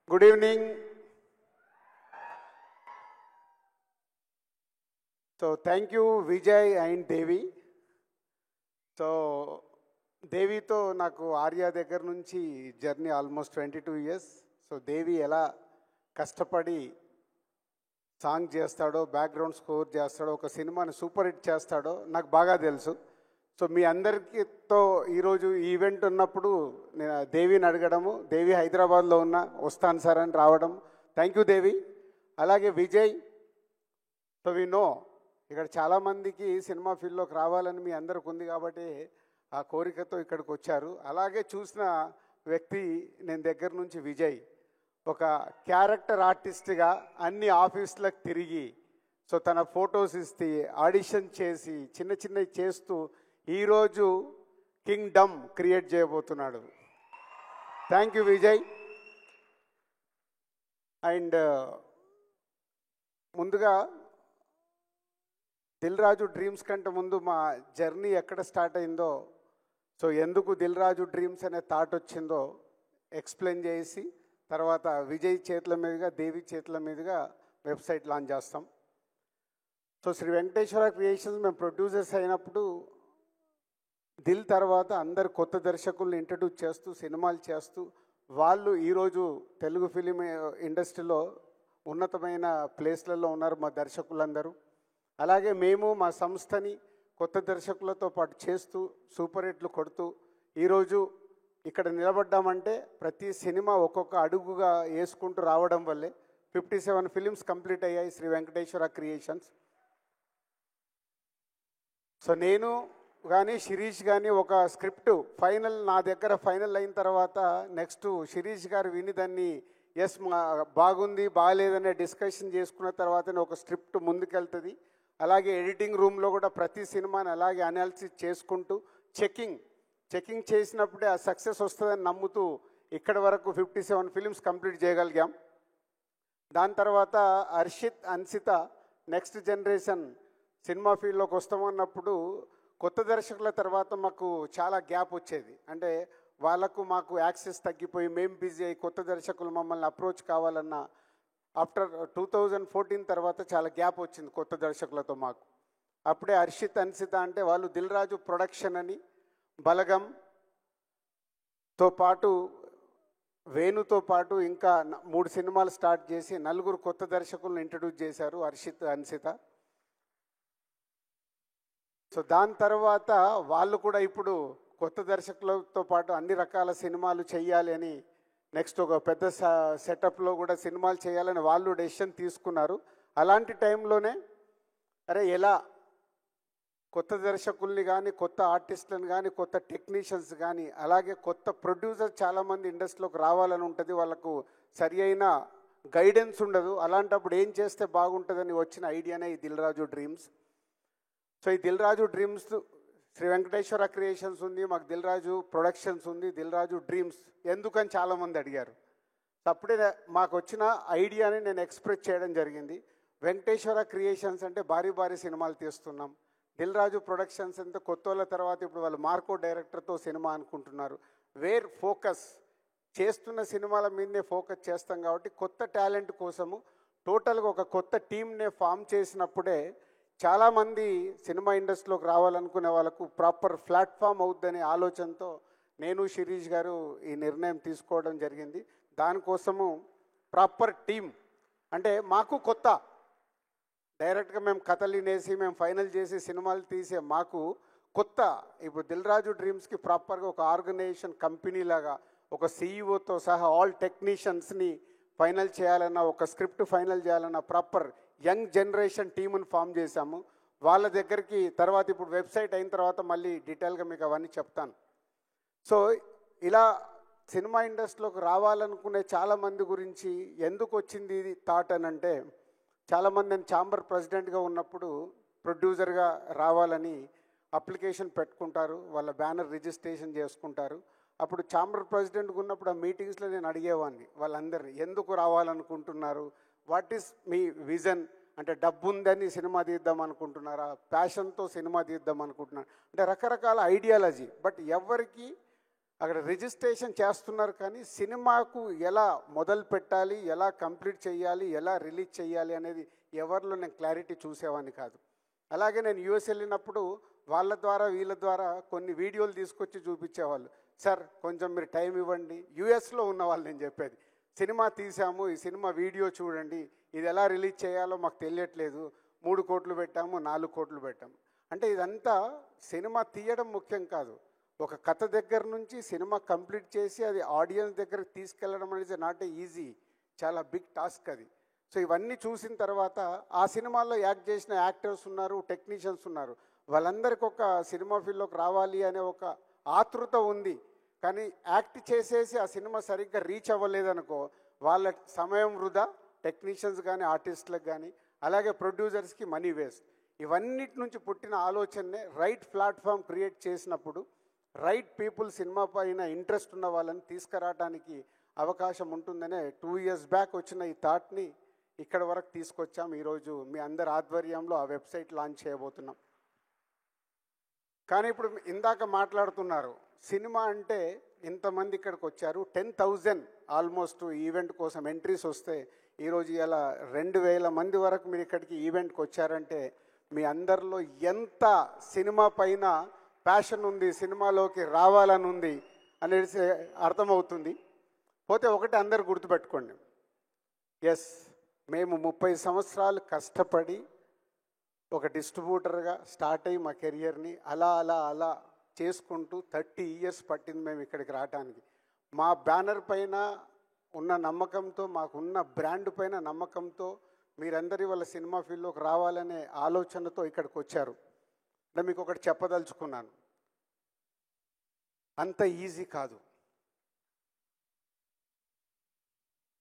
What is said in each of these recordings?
Good evening. So thank you Vijay and Devi. So దేవితో నాకు ఆర్య దగ్గర నుంచి జర్నీ ఆల్మోస్ట్ 22 years. సో దేవి ఎలా కష్టపడి సాంగ్ చేస్తాడో, బ్యాక్గ్రౌండ్ స్కోర్ చేస్తాడో, ఒక సినిమాని సూపర్ హిట్ చేస్తాడో నాకు బాగా తెలుసు. సో మీ అందరికీతో ఈరోజు ఈవెంట్ ఉన్నప్పుడు నేను దేవిని అడగడము, దేవి హైదరాబాద్లో వస్తాను సార్ అని రావడం. థ్యాంక్ యూ దేవి. అలాగే విజయ్. సో వి నో ఇక్కడ చాలామందికి సినిమా ఫీల్డ్లోకి రావాలని మీ అందరికి ఉంది కాబట్టి ఆ కోరికతో ఇక్కడికి వచ్చారు. అలాగే చూసిన వ్యక్తి నేను దగ్గర నుంచి విజయ్ ఒక క్యారెక్టర్ ఆర్టిస్ట్గా అన్ని ఆఫీసులకు తిరిగి సో తన ఫొటోస్ ఇస్తే ఆడిషన్ చేసి చిన్న చిన్నవి చేస్తూ ఈరోజు కింగ్డమ్ క్రియేట్ చేయబోతున్నాడు. Thank you Vijay. అండ్ ముందుగా దిల్ రాజు డ్రీమ్స్ కంటే ముందు మా జర్నీ ఎక్కడ స్టార్ట్ అయిందో, సో ఎందుకు దిల్ రాజు డ్రీమ్స్ అనే థాట్ వచ్చిందో ఎక్స్ప్లెయిన్ చేసి తర్వాత విజయ్ చేతుల మీదుగా, దేవి చేతుల మీదుగా వెబ్సైట్ లాంచ్ చేస్తాం. సో శ్రీ వెంకటేశ్వర క్రియేషన్స్ మేము ప్రొడ్యూసర్స్ అయినప్పుడు దిల్ తర్వాత అందరు కొత్త దర్శకుల్ని ఇంట్రడ్యూస్ చేస్తూ సినిమాలు చేస్తూ వాళ్ళు ఈరోజు తెలుగు ఫిలిం ఇండస్ట్రీలో ఉన్నతమైన ప్లేస్లలో ఉన్నారు మా దర్శకులందరూ. అలాగే మేము మా సంస్థని కొత్త దర్శకులతో పాటు చేస్తూ సూపర్ హిట్లు కొడుతూ ఈరోజు ఇక్కడ నిలబడ్డామంటే ప్రతి సినిమా ఒక్కొక్క అడుగుగా వేసుకుంటూ రావడం వల్లే 57 ఫిలిమ్స్ కంప్లీట్ అయ్యాయి శ్రీ వెంకటేశ్వర క్రియేషన్స్. సో నేను కానీ శిరీష్ కానీ ఒక స్క్రిప్ట్ ఫైనల్ నా దగ్గర ఫైనల్ అయిన తర్వాత నెక్స్ట్ శిరీష్ గారు విని దాన్ని ఎస్ బాగుంది బాగాలేదనే డిస్కషన్ చేసుకున్న తర్వాతనే ఒక స్క్రిప్ట్ ముందుకెళ్తుంది. అలాగే ఎడిటింగ్ రూమ్లో కూడా ప్రతి సినిమాని అలాగే అనాలిసిస్ చేసుకుంటూ చెకింగ్ చేసినప్పుడే ఆ సక్సెస్ వస్తుందని నమ్ముతూ ఇక్కడి వరకు 57 ఫిలిమ్స్ కంప్లీట్ చేయగలిగాం. దాని తర్వాత Harshit, Ansitha next generation cinema ఫీల్డ్లోకి వస్తామన్నప్పుడు కొత్త దర్శకుల తర్వాత మాకు చాలా గ్యాప్ వచ్చేది. అంటే వాళ్ళకు మాకు యాక్సెస్ తగ్గిపోయి మేము బిజీ అయ్యి కొత్త దర్శకులు మమ్మల్ని అప్రోచ్ కావాలన్న ఆఫ్టర్ 2014 తర్వాత చాలా గ్యాప్ వచ్చింది కొత్త దర్శకులతో మాకు. అప్పుడే హర్షిత్, అన్సిత అంటే వాళ్ళు దిల్ రాజు ప్రొడక్షన్ అని బలగంతో పాటు వేణుతో పాటు ఇంకా 3 సినిమాలు స్టార్ట్ చేసి 4 కొత్త దర్శకులను ఇంట్రడ్యూస్ చేశారు హర్షిత్, అన్సిత. సో దాని తర్వాత వాళ్ళు కూడా ఇప్పుడు కొత్త దర్శకులతో పాటు అన్ని రకాల సినిమాలు చేయాలి అని నెక్స్ట్ ఒక పెద్ద సెటప్లో కూడా సినిమాలు చేయాలని వాళ్ళు డెసిషన్ తీసుకున్నారు. అలాంటి టైంలోనే ఎలా కొత్త దర్శకుల్ని కానీ, కొత్త ఆర్టిస్టులను కానీ, కొత్త టెక్నీషియన్స్ కానీ, అలాగే కొత్త ప్రొడ్యూసర్ చాలామంది ఇండస్ట్రీలోకి రావాలని ఉంటుంది. వాళ్ళకు సరి అయిన గైడెన్స్ ఉండదు. అలాంటప్పుడు ఏం చేస్తే బాగుంటుందని వచ్చిన ఐడియానే ఈ దిల్ రాజు డ్రీమ్స్. సో ఈ దిల్ రాజు డ్రీమ్స్ శ్రీ వెంకటేశ్వర క్రియేషన్స్ ఉంది, మాకు దిల్ రాజు ప్రొడక్షన్స్ ఉంది, దిల్ రాజు డ్రీమ్స్ ఎందుకని చాలామంది అడిగారు. అప్పుడే మాకు వచ్చిన ఐడియాని నేను ఎక్స్ప్రెస్ చేయడం జరిగింది. వెంకటేశ్వర క్రియేషన్స్ అంటే భారీ సినిమాలు తీస్తున్నాం, దిల్ రాజు ప్రొడక్షన్స్ అంటే కొత్త వాళ్ళ తర్వాత ఇప్పుడు వాళ్ళు మార్కో డైరెక్టర్తో సినిమా అనుకుంటున్నారు. వేర్ ఫోకస్ చేస్తున్న సినిమాల మీదనే ఫోకస్ చేస్తాం కాబట్టి కొత్త టాలెంట్ కోసము టోటల్గా ఒక కొత్త టీంనే ఫామ్ చేసినప్పుడే చాలామంది సినిమా ఇండస్ట్రీలోకి రావాలనుకునే వాళ్ళకు ప్రాపర్ ప్లాట్ఫామ్ అవుద్దనే ఆలోచనతో నేను శిరీష్ గారు ఈ నిర్ణయం తీసుకోవడం జరిగింది. దానికోసము ప్రాపర్ టీం అంటే మాకు కొత్త డైరెక్ట్గా మేము కథలు వినేసి మేము ఫైనల్ చేసి సినిమాలు తీసే మాకు కొత్త ఇప్పుడు దిల్ రాజు డ్రీమ్స్కి ప్రాపర్గా ఒక ఆర్గనైజేషన్ కంపెనీ లాగా ఒక సీఈఓతో సహా ఆల్ టెక్నీషియన్స్ని ఫైనల్ చేయాలన్న, ఒక స్క్రిప్ట్ ఫైనల్ చేయాలన్న ప్రాపర్ యంగ్ జనరేషన్ టీముని ఫామ్ చేశాము. వాళ్ళ దగ్గరికి తర్వాత ఇప్పుడు వెబ్సైట్ అయిన తర్వాత మళ్ళీ డీటెయిల్గా మీకు అవన్నీ చెప్తాను. సో ఇలా సినిమా ఇండస్ట్రీలోకి రావాలనుకునే చాలామంది గురించి ఎందుకు వచ్చింది ఇది థాట్ అని అంటే, చాలామంది నేను ఛాంబర్ ప్రెసిడెంట్గా ఉన్నప్పుడు ప్రొడ్యూసర్గా రావాలని అప్లికేషన్ పెట్టుకుంటారు, వాళ్ళ బ్యానర్ రిజిస్ట్రేషన్ చేసుకుంటారు. అప్పుడు ఛాంబర్ ప్రెసిడెంట్గా ఉన్నప్పుడు ఆ మీటింగ్స్లో నేను అడిగేవాడిని వాళ్ళందరినీ, ఎందుకు రావాలనుకుంటున్నారు, వాట్ ఈస్ మీ విజన్, అంటే డబ్బు ఉందని సినిమా తీద్దాం అనుకుంటున్నారా, ప్యాషన్తో సినిమా తీద్దాం అనుకుంటున్నారు, అంటే రకరకాల ఐడియాలజీ. బట్ ఎవరికి అక్కడ రిజిస్ట్రేషన్ చేస్తున్నారు, కానీ సినిమాకు ఎలా మొదలు పెట్టాలి, ఎలా కంప్లీట్ చేయాలి, ఎలా రిలీజ్ చేయాలి అనేది ఎవరిలో నేను క్లారిటీ చూసేవాడిని కాదు. అలాగే నేను యూఎస్ వెళ్ళినప్పుడు వాళ్ళ ద్వారా వీళ్ళ ద్వారా కొన్ని వీడియోలు తీసుకొచ్చి చూపించేవాళ్ళు. సార్ కొంచెం మీరు టైం ఇవ్వండి. యూఎస్లో ఉన్న వాళ్ళు నేను చెప్పేది, సినిమా తీసాము, ఈ సినిమా వీడియో చూడండి, ఇది ఎలా రిలీజ్ చేయాలో మాకు తెలియట్లేదు, 3 కోట్లు పెట్టాము, 4 కోట్లు పెట్టాము. అంటే ఇదంతా సినిమా తీయడం ముఖ్యం కాదు, ఒక కథ దగ్గర నుంచి సినిమా కంప్లీట్ చేసి అది ఆడియన్స్ దగ్గరికి తీసుకెళ్ళడం అనేది నాట్ ఈజీ, చాలా బిగ్ టాస్క్ అది. సో ఇవన్నీ చూసిన తర్వాత ఆ సినిమాల్లో యాక్ట్ చేసిన యాక్టర్స్ ఉన్నారు, టెక్నీషియన్స్ ఉన్నారు, వాళ్ళందరికీ ఒక సినిమా ఫీల్డ్లోకి రావాలి అనే ఒక ఆతృత ఉంది. కానీ యాక్ట్ చేసేసి ఆ సినిమా సరిగ్గా రీచ్ అవ్వలేదనుకో వాళ్ళ సమయం వృధా, టెక్నీషియన్స్ కానీ ఆర్టిస్టులకు కానీ, అలాగే ప్రొడ్యూసర్స్కి మనీ వేస్ట్. ఇవన్నిటి నుంచి పుట్టిన ఆలోచననే రైట్ ప్లాట్ఫామ్ క్రియేట్ చేసినప్పుడు రైట్ పీపుల్ సినిమా పైన ఇంట్రెస్ట్ ఉన్న వాళ్ళని తీసుకురావడానికి అవకాశం ఉంటుందనే 2 years బ్యాక్ వచ్చిన ఈ థాట్ని ఇక్కడ వరకు తీసుకొచ్చాం. ఈరోజు మీ అందరి ఆధ్వర్యంలో ఆ వెబ్సైట్ లాంచ్ చేయబోతున్నాం. కానీ ఇప్పుడు ఇందాక మాట్లాడుతున్నారు, సినిమా అంటే ఇంతమంది ఇక్కడికి వచ్చారు, 10,000 ఆల్మోస్ట్ ఈవెంట్ కోసం ఎంట్రీస్ వస్తే ఈరోజు ఇలా 2,000 మంది వరకు మీరు ఇక్కడికి ఈవెంట్కి వచ్చారంటే మీ అందరిలో ఎంత సినిమా పైన ప్యాషన్ ఉంది, సినిమాలోకి రావాలని ఉంది అనేది అర్థమవుతుంది. పోతే ఒకటి అందరు గుర్తుపెట్టుకోండి, ఎస్ మేము 30 సంవత్సరాలు కష్టపడి ఒక డిస్ట్రిబ్యూటర్గా స్టార్ట్ అయ్యి మా కెరియర్ని అలా అలా అలా చేసుకుంటూ 30 years పట్టింది మేము ఇక్కడికి రావడానికి. మా బ్యానర్ పైన ఉన్న నమ్మకంతో, మాకున్న బ్రాండ్ పైన నమ్మకంతో మీరందరి వాళ్ళ సినిమా ఫీల్డ్లోకి రావాలనే ఆలోచనతో ఇక్కడికి వచ్చారు. అంటే మీకు ఒకటి చెప్పదలుచుకున్నాను, అంత ఈజీ కాదు.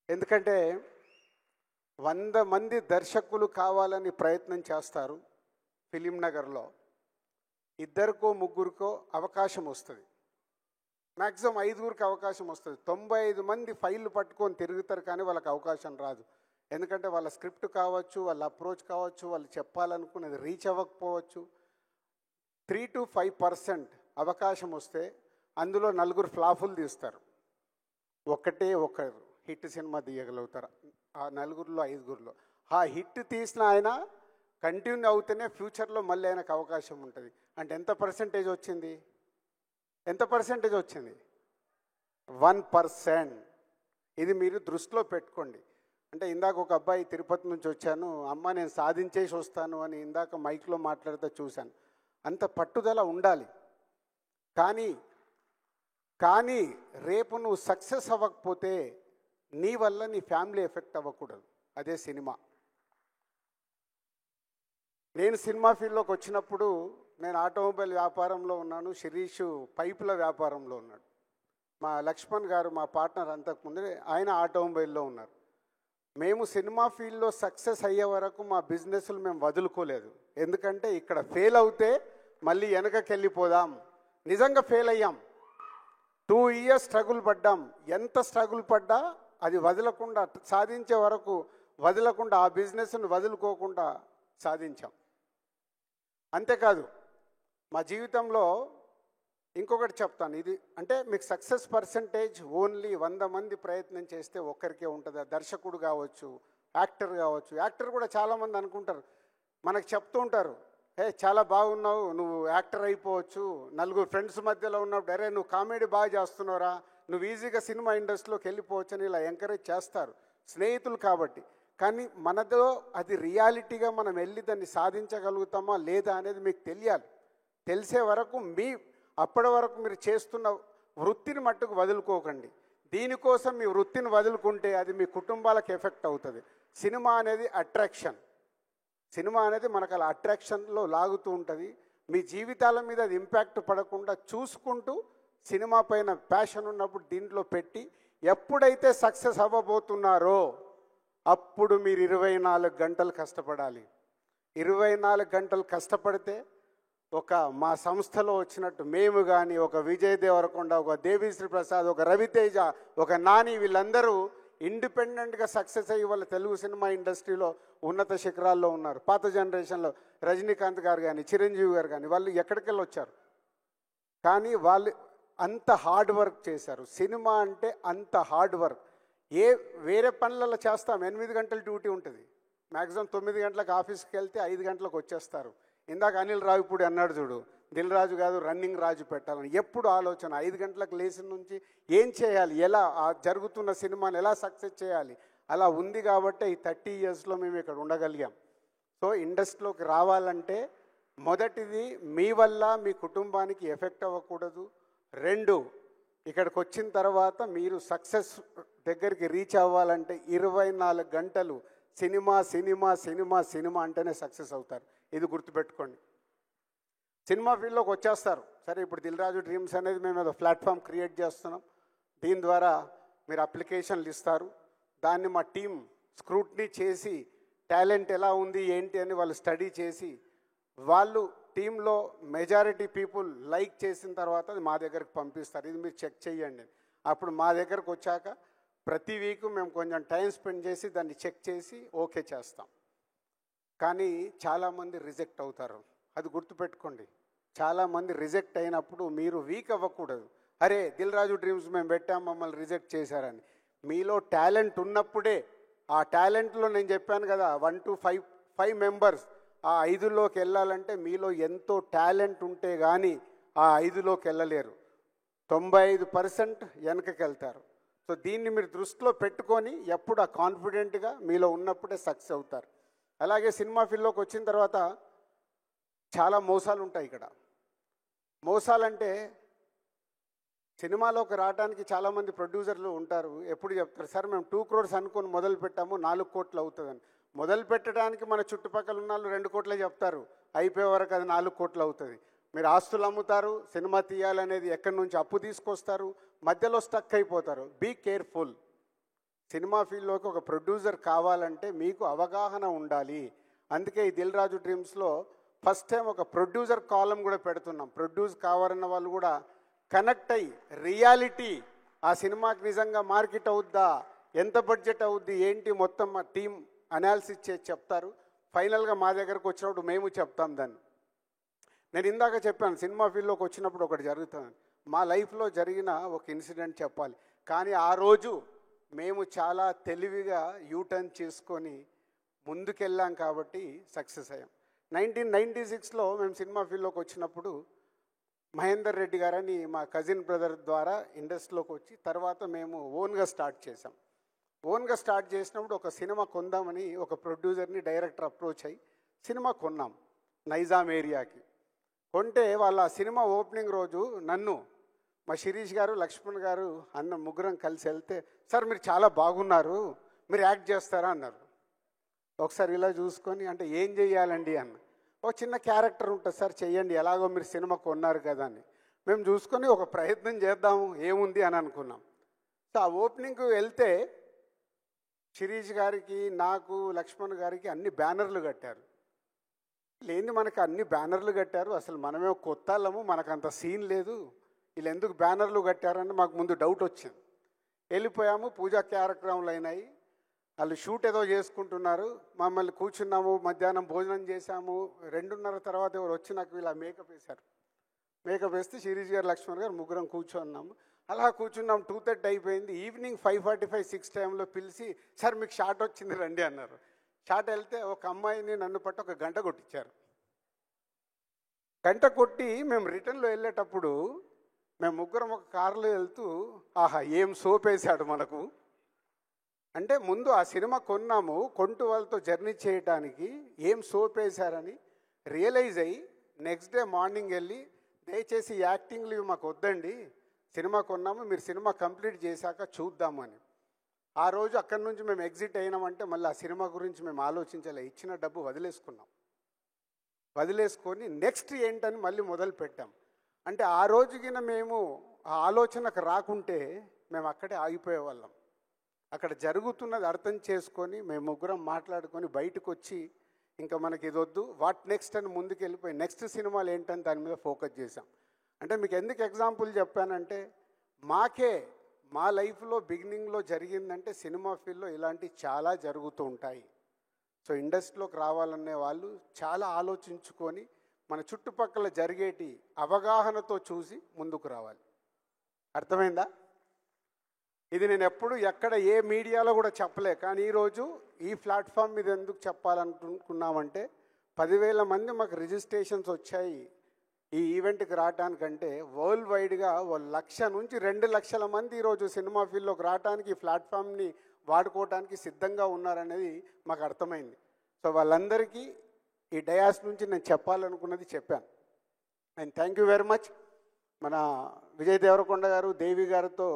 ఎందుకంటే 100 మంది దర్శకులు కావాలని ప్రయత్నం చేస్తారు. ఫిలిం నగర్లో 2కో 3కో అవకాశం వస్తుంది, మ్యాక్సిమం 5గురికి అవకాశం వస్తుంది. 95 మంది ఫైళ్ళు పట్టుకొని తిరుగుతారు, కానీ వాళ్ళకి అవకాశం రాదు. ఎందుకంటే వాళ్ళ స్క్రిప్ట్ కావచ్చు, వాళ్ళ అప్రోచ్ కావచ్చు, వాళ్ళు చెప్పాలనుకున్నది రీచ్ అవ్వకపోవచ్చు. 3 to 5% అవకాశం వస్తే అందులో 4 ఫ్లాపులు తీస్తారు, ఒకరు హిట్ సినిమా తీయగలుగుతారు. ఆ 4గురిలో 5గురిలో ఆ హిట్ తీసిన ఆయన కంటిన్యూ అవుతేనే ఫ్యూచర్లో మళ్ళీ ఆయనకు అవకాశం ఉంటుంది. అంటే ఎంత పర్సెంటేజ్ వచ్చింది? 1%. ఇది మీరు దృష్టిలో పెట్టుకోండి. అంటే ఇందాక ఒక అబ్బాయి తిరుపతి నుంచి వచ్చాను, అమ్మ నేను సాధించేసి వస్తాను అని ఇందాక మైక్లో మాట్లాడితే చూశాను. అంత పట్టుదల ఉండాలి. కానీ రేపు నువ్వు సక్సెస్ అవ్వకపోతే నీ వల్ల నీ ఫ్యామిలీ ఎఫెక్ట్ అవ్వకూడదు. అదే సినిమా. నేను సినిమా ఫీల్డ్లోకి వచ్చినప్పుడు నేను ఆటోమొబైల్ వ్యాపారంలో ఉన్నాను, శిరీష్ పైపుల వ్యాపారంలో ఉన్నాడు. మా లక్ష్మణ్ గారు మా పార్ట్నర్ అంతకుముందే ఆయన ఆటోమొబైల్లో ఉన్నారు. మేము సినిమా ఫీల్డ్లో సక్సెస్ అయ్యే వరకు మా బిజినెస్లు మేము వదులుకోలేదు. ఎందుకంటే ఇక్కడ ఫెయిల్ అవుతే మళ్ళీ వెనకకి వెళ్ళిపోదాం. నిజంగా ఫెయిల్ అయ్యాం, 2 years స్ట్రగుల్ పడ్డాం. ఎంత స్ట్రగుల్ పడ్డా అది వదలకుండా, సాధించే వరకు వదలకుండా, ఆ బిజినెస్ను వదులుకోకుండా సాధించాం. అంతేకాదు మా జీవితంలో ఇంకొకటి చెప్తాను, ఇది అంటే మీకు సక్సెస్ పర్సంటేజ్ ఓన్లీ 100 మంది ప్రయత్నం చేస్తే ఒక్కరికే ఉంటుంది. దర్శకుడు కావచ్చు, యాక్టర్ కావచ్చు. యాక్టర్ కూడా చాలామంది అనుకుంటారు, మనకు చెప్తూ ఉంటారు, చాలా బాగున్నావు, నువ్వు యాక్టర్ అయిపోవచ్చు. 4 ఫ్రెండ్స్ మధ్యలో ఉన్నప్పుడు అరే నువ్వు కామెడీ బాగా చేస్తున్నావురా, నువ్వు ఈజీగా సినిమా ఇండస్ట్రీలోకి వెళ్ళిపోవచ్చు అని ఇలా ఎంకరేజ్ చేస్తారు స్నేహితులు కాబట్టి. కానీ మనదో అది రియాలిటీగా మనం వెళ్ళి దాన్ని సాధించగలుగుతామా లేదా అనేది మీకు తెలియాలి. తెలిసే వరకు అప్పటి వరకు మీరు చేస్తున్న వృత్తిని మట్టుకు వదులుకోకండి. దీనికోసం మీ వృత్తిని వదులుకుంటే అది మీ కుటుంబాలకు ఎఫెక్ట్ అవుతుంది. సినిమా అనేది అట్రాక్షన్. సినిమా అనేది మనకు అలా అట్రాక్షన్లో లాగుతూ ఉంటుంది. మీ జీవితాల మీద అది ఇంపాక్ట్ పడకుండా చూసుకుంటూ సినిమా పైన ప్యాషన్ ఉన్నప్పుడు దీంట్లో పెట్టి ఎప్పుడైతే సక్సెస్ అవ్వబోతున్నారో అప్పుడు మీరు 24 గంటలు కష్టపడాలి. 24 గంటలు కష్టపడితే ఒక మా సంస్థలో వచ్చినట్టు మేము కానీ, ఒక విజయ్ దేవరకొండ, ఒక దేవిశ్రీ ప్రసాద్, ఒక రవితేజ, ఒక నాని, వీళ్ళందరూ ఇండిపెండెంట్గా సక్సెస్ అయ్యి వాళ్ళ తెలుగు సినిమా ఇండస్ట్రీలో ఉన్నత శిఖరాల్లో ఉన్నారు. పాత జనరేషన్లో రజనీకాంత్ గారు కానీ, చిరంజీవి గారు కానీ, వాళ్ళు ఎక్కడికి వెళ్ళి వచ్చారు. కానీ అంత హార్డ్ వర్క్ చేశారు. సినిమా అంటే అంత హార్డ్ వర్క్. వేరే పనులలో చేస్తాం, 8 గంటల డ్యూటీ ఉంటుంది, మ్యాక్సిమం 9 గంటలకు ఆఫీస్కి వెళ్తే 5 గంటలకు వచ్చేస్తారు. ఇందాక అనిల్ రావిపూడి అన్నాడు చూడు, దిల్ రాజు కాదు రన్నింగ్ రాజు పెట్టాలని. ఎప్పుడు ఆలోచన 5 గంటలకు లేచిన నుంచి ఏం చేయాలి, ఎలా ఆ జరుగుతున్న సినిమాని ఎలా సక్సెస్ చేయాలి, అలా ఉంది కాబట్టి ఈ 30 ఇయర్స్లో మేము ఇక్కడ ఉండగలిగాం. సో ఇండస్ట్రీలోకి రావాలంటే మొదటిది మీ వల్ల మీ కుటుంబానికి ఎఫెక్ట్ అవ్వకూడదు. 2, ఇక్కడికి వచ్చిన తర్వాత మీరు సక్సెస్ దగ్గరికి రీచ్ అవ్వాలంటే 24 గంటలు సినిమా సినిమా సినిమా సినిమా అంటేనే సక్సెస్ అవుతారు. ఇది గుర్తుపెట్టుకోండి. సినిమా ఫీల్డ్లోకి వచ్చేస్తారు. సరే, ఇప్పుడు దిల్ రాజు డ్రీమ్స్ అనేది మేము ఏదో ప్లాట్ఫామ్ క్రియేట్ చేస్తున్నాం. దీని ద్వారా మీరు అప్లికేషన్లు ఇస్తారు. దాన్ని మా టీం స్క్రూట్నీ చేసి టాలెంట్ ఎలా ఉంది ఏంటి అని వాళ్ళు స్టడీ చేసి వాళ్ళు టీంలో మెజారిటీ పీపుల్ లైక్ చేసిన తర్వాత అది మా దగ్గరికి పంపిస్తారు. ఇది మీరు చెక్ చేయండి. అప్పుడు మా దగ్గరకు వచ్చాక ప్రతి వీక్ మేము కొంచెం టైం స్పెండ్ చేసి దాన్ని చెక్ చేసి ఓకే చేస్తాం. కానీ చాలామంది రిజెక్ట్ అవుతారు. అది గుర్తుపెట్టుకోండి. చాలామంది రిజెక్ట్ అయినప్పుడు మీరు వీక్ అవ్వకూడదు. అరే దిల్ రాజు డ్రీమ్స్ మేము పెట్టాం, మమ్మల్ని రిజెక్ట్ చేశారని. మీలో టాలెంట్ ఉన్నప్పుడే, ఆ టాలెంట్లో నేను చెప్పాను కదా 1 to 5 మెంబర్స్, ఆ 5లోకి వెళ్ళాలంటే మీలో ఎంతో టాలెంట్ ఉంటే కానీ ఆ 5లోకి వెళ్ళలేరు. 95% వెనకకి వెళ్తారు. సో దీన్ని మీరు దృష్టిలో పెట్టుకొని ఎప్పుడు ఆ కాన్ఫిడెంట్గా మీలో ఉన్నప్పుడే సక్సెస్ అవుతారు. అలాగే సినిమా ఫీల్డ్లోకి వచ్చిన తర్వాత చాలా మోసాలు ఉంటాయి. ఇక్కడ మోసాలంటే సినిమాలోకి రావడానికి చాలామంది ప్రొడ్యూసర్లు ఉంటారు. ఎప్పుడు చెప్తారు, సార్ మేము 2 crores అనుకొని మొదలు పెట్టాము, 4 కోట్లు అవుతుందని. మొదలు పెట్టడానికి మన చుట్టుపక్కల ఉన్న వాళ్ళు 2 కోట్లే చెప్తారు, అయిపోయే వరకు అది 4 కోట్లు అవుతుంది. మీరు ఆస్తులు అమ్ముతారు, సినిమా తీయాలనేది ఎక్కడి నుంచి అప్పు తీసుకొస్తారు, మధ్యలో స్టక్ అయిపోతారు. Be careful. సినిమా ఫీల్డ్లోకి ఒక ప్రొడ్యూసర్ కావాలంటే మీకు అవగాహన ఉండాలి. అందుకే ఈ దిల్ రాజు డ్రీమ్స్లో ఫస్ట్ టైం ఒక ప్రొడ్యూసర్ కాలం కూడా పెడుతున్నాం. ప్రొడ్యూస్ కావాలన్న వాళ్ళు కూడా కనెక్ట్ అయ్యి రియాలిటీ, ఆ సినిమాకి నిజంగా మార్కెట్ అవుద్దా, ఎంత బడ్జెట్ అవుద్ది ఏంటి, మొత్తం మా టీం అనాలిసిస్ చేసి చెప్తారు. ఫైనల్గా మా దగ్గరకు వచ్చినప్పుడు మేము చెప్తాం దాన్ని. నేను ఇందాక చెప్పాను, సినిమా ఫీల్డ్లోకి వచ్చినప్పుడు ఒకటి జరుగుతుంది. మా లైఫ్లో జరిగిన ఒక ఇన్సిడెంట్ చెప్పాలి. కానీ ఆ రోజు మేము చాలా తెలివిగా యూటర్న్ చేసుకొని ముందుకెళ్ళాం కాబట్టి సక్సెస్ అయ్యాం. 1996లో మేము సినిమా ఫీల్డ్లోకి వచ్చినప్పుడు మహేందర్ రెడ్డి గారని మా కజిన్ బ్రదర్ ద్వారా ఇండస్ట్రీలోకి వచ్చి తర్వాత మేము ఓన్గా స్టార్ట్ చేసాం. ఓన్గా స్టార్ట్ చేసినప్పుడు ఒక సినిమా కొందామని ఒక ప్రొడ్యూసర్ని డైరెక్టర్ అప్రోచ్ అయ్యి సినిమా కొన్నాం నైజాం ఏరియాకి. కొంటే వాళ్ళ సినిమా ఓపెనింగ్ రోజు నన్ను, మా శిరీష్ గారు, లక్ష్మణ్ గారు అన్న ముగ్గురం కలిసి వెళ్తే, సార్ మీరు చాలా బాగున్నారు, మీరు యాక్ట్ చేస్తారా అన్నారు. ఒకసారి ఇలా చూసుకొని, అంటే ఏం చెయ్యాలండి అన్న. ఒక చిన్న క్యారెక్టర్ ఉంటుంది సార్, చెయ్యండి, ఎలాగో మీరు సినిమా కొన్నారు కదా అని. మేము చూసుకొని ఒక ప్రయత్నం చేద్దాము ఏముంది అని అనుకున్నాం. సో ఆ ఓపెనింగ్కి వెళ్తే శిరీష్ గారికి, నాకు, లక్ష్మణ్ గారికి అన్ని బ్యానర్లు కట్టారు. లేని మనకు అన్ని బ్యానర్లు కట్టారు, అసలు మనమే కొత్త వాళ్ళము, మనకు అంత సీన్ లేదు, వీళ్ళు ఎందుకు బ్యానర్లు కట్టారని మాకు ముందు డౌట్ వచ్చింది. వెళ్ళిపోయాము, పూజా కార్యక్రమాలు అయినాయి, వాళ్ళు షూట్ ఏదో చేసుకుంటున్నారు. మమ్మల్ని కూర్చున్నాము, మధ్యాహ్నం భోజనం చేశాము. 2:30 తర్వాత ఎవరు వచ్చి నాకు ఇలా మేకప్ వేశారు. మేకప్ వేస్తే శిరీష్ గారు, లక్ష్మణ్ గారు ముగ్గురం కూర్చున్నాము. అలా కూర్చున్నాం. 2:30 అయిపోయింది. ఈవినింగ్ 5:45-6 టైంలో పిలిచి, సార్ మీకు షాట్ వచ్చింది రండి అన్నారు. షాట్ వెళ్తే ఒక అమ్మాయిని నన్ను పట్టి ఒక గంట కొట్టించారు. గంట కొట్టి మేము రిటర్న్లో వెళ్ళేటప్పుడు మేము ముగ్గురం ఒక కారులో వెళ్తూ, ఆహా ఏం సోప్ వేశాడు మనకు. అంటే ముందు ఆ సినిమా కొన్నాము, కొంటూ వాళ్ళతో జర్నీ చేయడానికి ఏం సోప్ వేశారని రియలైజ్ అయ్యి నెక్స్ట్ డే మార్నింగ్ వెళ్ళి, దయచేసి యాక్టింగ్లు ఇవి మాకు వద్దండి, సినిమా కొన్నాము, మీరు సినిమా కంప్లీట్ చేశాక చూద్దాము అని. ఆ రోజు అక్కడి నుంచి మేము ఎగ్జిట్ అయినామంటే మళ్ళీ ఆ సినిమా గురించి మేము ఆలోచించాలి. ఇచ్చిన డబ్బు వదిలేసుకున్నాం. వదిలేసుకొని నెక్స్ట్ ఏంటని మళ్ళీ మొదలు పెట్టాం. అంటే ఆ రోజుకిన మేము ఆ ఆలోచనకు రాకుంటే మేము అక్కడే ఆగిపోయేవాళ్ళం. అక్కడ జరుగుతున్నది అర్థం చేసుకొని మేము ముగ్గురం మాట్లాడుకొని బయటకు వచ్చి, ఇంకా మనకి ఇది వద్దు, వాట్ నెక్స్ట్ అని ముందుకు వెళ్ళిపోయి నెక్స్ట్ సినిమాలు ఏంటని దాని మీద ఫోకస్ చేశాం. అంటే మీకు ఎందుకు ఎగ్జాంపుల్ చెప్పానంటే, మా లైఫ్లో బిగినింగ్లో జరిగిందంటే సినిమా ఫీల్డ్లో ఇలాంటివి చాలా జరుగుతూ ఉంటాయి. సో ఇండస్ట్రీలోకి రావాలనే వాళ్ళు చాలా ఆలోచించుకొని మన చుట్టుపక్కల జరిగేటి అవగాహనతో చూసి ముందుకు రావాలి. అర్థమైందా? ఇది నేను ఎప్పుడు ఎక్కడ ఏ మీడియాలో కూడా చెప్పలే, కానీ ఈరోజు ఈ ప్లాట్ఫామ్ మీద ఎందుకు చెప్పాలనుకున్నామంటే 10,000 మంది మాకు రిజిస్ట్రేషన్స్ వచ్చాయి ఈ ఈవెంట్కి రావడానికంటే వరల్డ్ వైడ్గా 1,00,000 నుంచి 2,00,000 మంది ఈరోజు సినిమా ఫీల్డ్లోకి రావడానికి ఈ ప్లాట్ఫామ్ని వాడుకోవడానికి సిద్ధంగా ఉన్నారనేది మాకు అర్థమైంది. సో వాళ్ళందరికీ ఈ డయాస్ నుంచి నేను చెప్పాలనుకున్నది చెప్పాను. And thank you very much. మన విజయ్ దేవరకొండ గారు దేవి గారితో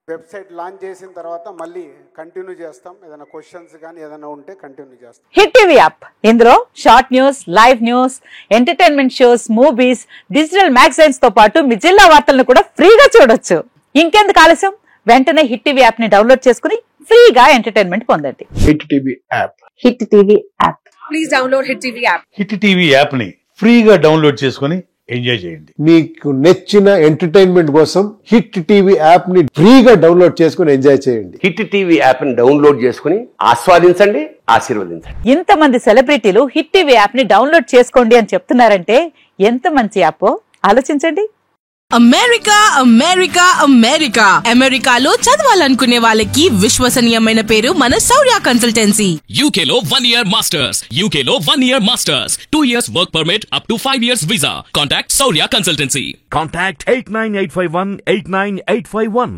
వెబ్సైట్ లాంచ్ చేసిన తర్వాత మళ్ళీ కంటిన్యూ చేస్తాం. ఏదైనా క్వశ్చన్స్ కానీ ఏదైనా ఉంటే కంటిన్యూ చేస్తాం. హిట్ టీవీ యాప్, ఇందులో short news, live news, entertainment shows, movies, digital magazines తో పాటు మీ జిల్లా వార్తలను కూడా ఫ్రీగా చూడొచ్చు. ఇంకెందుకు ఆలస్యం, వెంటనే హిట్ టీవీ యాప్ ని డౌన్లోడ్ చేసుకుని ఫ్రీగా ఎంటర్టైన్మెంట్ పొందండి. Hit TV app. Hit TV app. Please download hit TV app. Hit TV app ని ఫ్రీగా డౌన్లోడ్ చేసుకుని ఎంజాయ్ చేయండి. మీకు నచ్చిన ఎంటర్టైన్మెంట్ కోసం హిట్ టీవీ యాప్ ని ఫ్రీగా డౌన్లోడ్ చేసుకుని ఎంజాయ్ చేయండి. హిట్ టీవీ యాప్ ని డౌన్లోడ్ చేసుకుని ఆస్వాదించండి, ఆశీర్వదించండి. ఇంతమంది సెలబ్రిటీలు హిట్ టీవీ యాప్ ని డౌన్లోడ్ చేసుకోండి అని చెప్తున్నారంటే ఎంత మంచి యాప్ ఆలోచించండి. అమెరికా అమెరికా అమెరికా అమెరికాలో చదవాలనుకునే వాళ్ళకి విశ్వసనీయమైన పేరు మన శౌర్య కన్సల్టెన్సీ. UK లో 1 year masters, UK లో 1 year masters, 2 years work permit up to 5 years visa. Contact Saurya Consultancy. Contact 89851 89851.